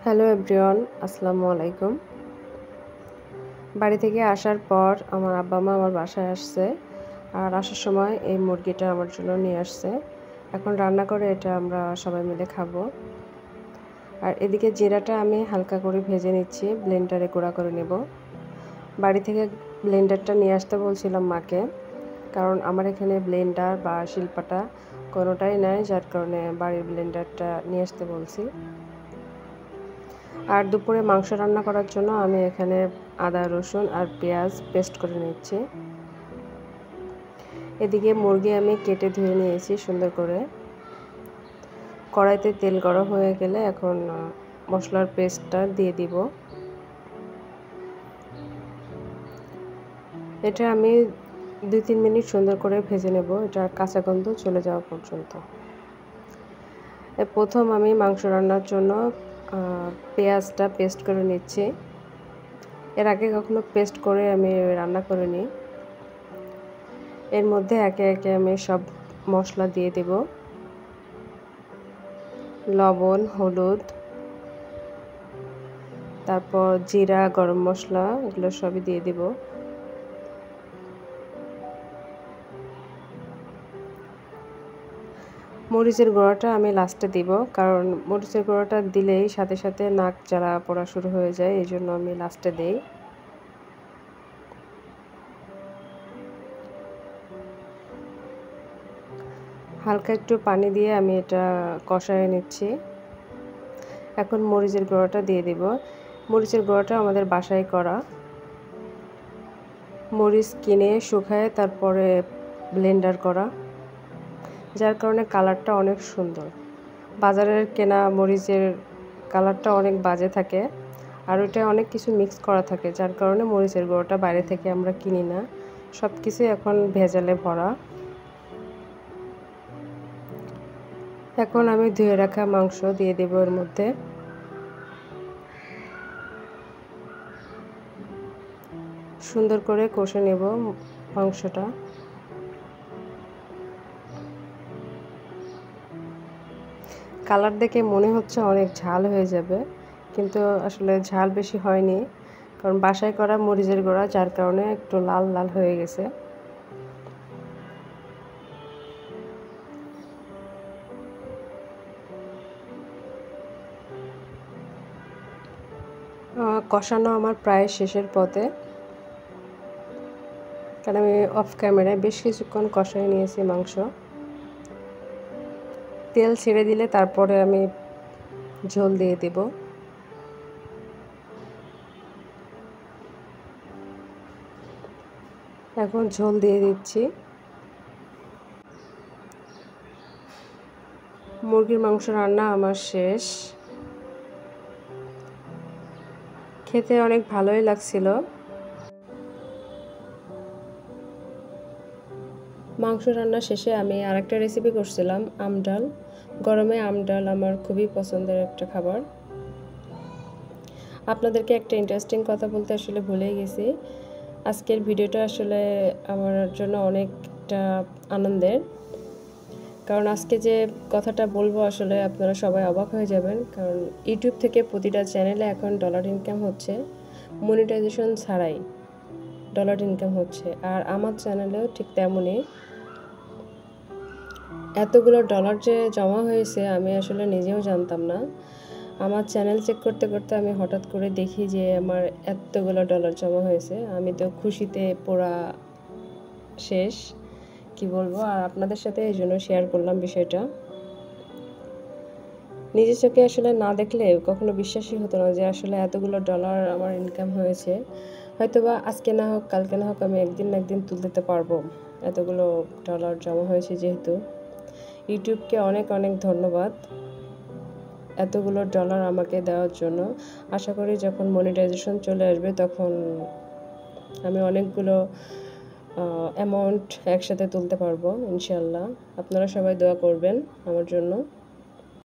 Hello everyone, আসসালামু আলাইকুম। বাড়ি থেকে আসার পর আমার আব্বা মা আমার বাসায় আসছে, আর আসার সময় এই মুরগিটা আমার জন্য নিয়ে আসছে। এখন রান্না করে এটা আমরা সবাই মিলে খাবো। আর এদিকে জিরাটা আমি হালকা করে ভেজে নিচ্ছি, ব্লেন্ডারে গুঁড়া করে নেব। বাড়ি থেকে ব্লেন্ডারটা নিয়ে আসতে বলছিলাম মাকে, কারণ আমার এখানে ব্লেন্ডার বা শিলপাটা কোনোটাই নাই, যার কারণে বাড়ির ব্লেন্ডারটা নিয়ে আসতে বলছি। আর দুপুরে মাংস রান্না করার জন্য আমি এখানে আদা রসুন আর পেঁয়াজ পেস্ট করে নিচ্ছি। এদিকে মুরগি আমি কেটে ধুয়ে নিয়েছি সুন্দর করে। কড়াইতে তেল গরম হয়ে গেলে এখন মশলার পেস্টটা দিয়ে দিব। এটা আমি 2-3 মিনিট সুন্দর করে ভেজে নেব, এটা কাঁচা গন্ধ চলে যাওয়া পর্যন্ত। প্রথম আমি মাংস রান্নার জন্য পেঁয়াজটা পেস্ট করে নিচ্ছি। এর আগে কখনো পেস্ট করে আমি রান্না করিনি। এর মধ্যে একে একে আমি সব মশলা দিয়ে দেব। লবণ, হলুদ, তারপর জিরা, গরম মশলা, এগুলো সবই দিয়ে দেব। মরিচের গুঁড়োটা আমি লাস্টে দিব, কারণ মরিচের গুঁড়োটা দিলেই সাথে সাথে নাক জ্বালা পোড়া শুরু হয়ে যায়, এই জন্য আমি লাস্টে দিই। হালকা একটু পানি দিয়ে আমি এটা কষায় নিচ্ছি। এখন মরিচের গুঁড়োটা দিয়ে দিব। মরিচের গুঁড়োটা আমাদের বাসায় করা, মরিচ কিনে শুকায় তারপরে ব্লেন্ডার করা, যার কারণে কালারটা অনেক সুন্দর। বাজারের কেনা মরিচের কালারটা অনেক বাজে থাকে, আর ওইটা অনেক কিছু মিক্স করা থাকে, যার কারণে মরিচের গুঁড়োটা বাইরে থেকে আমরা কিনি না। সব কিছু এখন ভেজালে ভরা। এখন আমি ধুয়ে রাখা মাংস দিয়ে দেব এর মধ্যে। সুন্দর করে কষে নেব মাংসটা। কালার দেখে মনে হচ্ছে অনেক ঝাল হয়ে যাবে, কিন্তু আসলে ঝাল বেশি হয়নি, কারণ বাসায় করা মরিচের গুঁড়া, যার কারণে একটু লাল লাল হয়ে গেছে। কষানো আমার প্রায় শেষের পথে, কারণ আমি অফ ক্যামেরায় বেশ কিছুক্ষণ কষাই নিয়েছি মাংস। তেল ছেড়ে দিলে তারপরে আমি ঝোল দিয়ে দেব। এখন ঝোল দিয়ে দিচ্ছি। মুরগির মাংস রান্না আমার শেষ। খেতে অনেক ভালোই লাগছিল। মাংস রান্না শেষে আমি আরেকটা রেসিপি করছিলাম, আমডাল। গরমে আমডাল আমার খুবই পছন্দের একটা খাবার। আপনাদেরকে একটা ইন্টারেস্টিং কথা বলতে আসলে ভুলেই গেছি। আজকের ভিডিওটা আসলে আমার জন্য অনেকটা আনন্দের, কারণ আজকে যে কথাটা বলবো আসলে আপনারা সবাই অবাক হয়ে যাবেন, কারণ ইউটিউব থেকে প্রতিটা চ্যানেলে এখন ডলার ইনকাম হচ্ছে, মনিটাইজেশন ছাড়াই ডলার ইনকাম হচ্ছে। আর আমার চ্যানেলেও ঠিক তেমনই। এতগুলো ডলার যে জমা হয়েছে আমি আসলে নিজেও জানতাম না। আমার চ্যানেল চেক করতে করতে আমি হঠাৎ করে দেখি যে আমার এতগুলো ডলার জমা হয়েছে। আমি তো খুশিতে পুরা শেষ, কি বলবো। আর আপনাদের সাথে এই জন্য শেয়ার করলাম বিষয়টা। নিজের চোখে আসলে না দেখলে কখনো বিশ্বাসই হতো না যে আসলে এতগুলো ডলার আমার ইনকাম হয়েছে। হয়তোবা আজকে না হোক কালকে না হোক আমি একদিন না একদিন তুলতে পারবো, এতগুলো ডলার জমা হয়েছে যেহেতু। ইউটিউবকে অনেক অনেক ধন্যবাদ এতগুলো ডলার আমাকে দেওয়ার জন্য। আশা করি যখন মনিটাইজেশন চলে আসবে তখন আমি অনেকগুলো অ্যামাউন্ট একসাথে তুলতে পারবো ইনশাল্লাহ। আপনারা সবাই দোয়া করবেন আমার জন্য।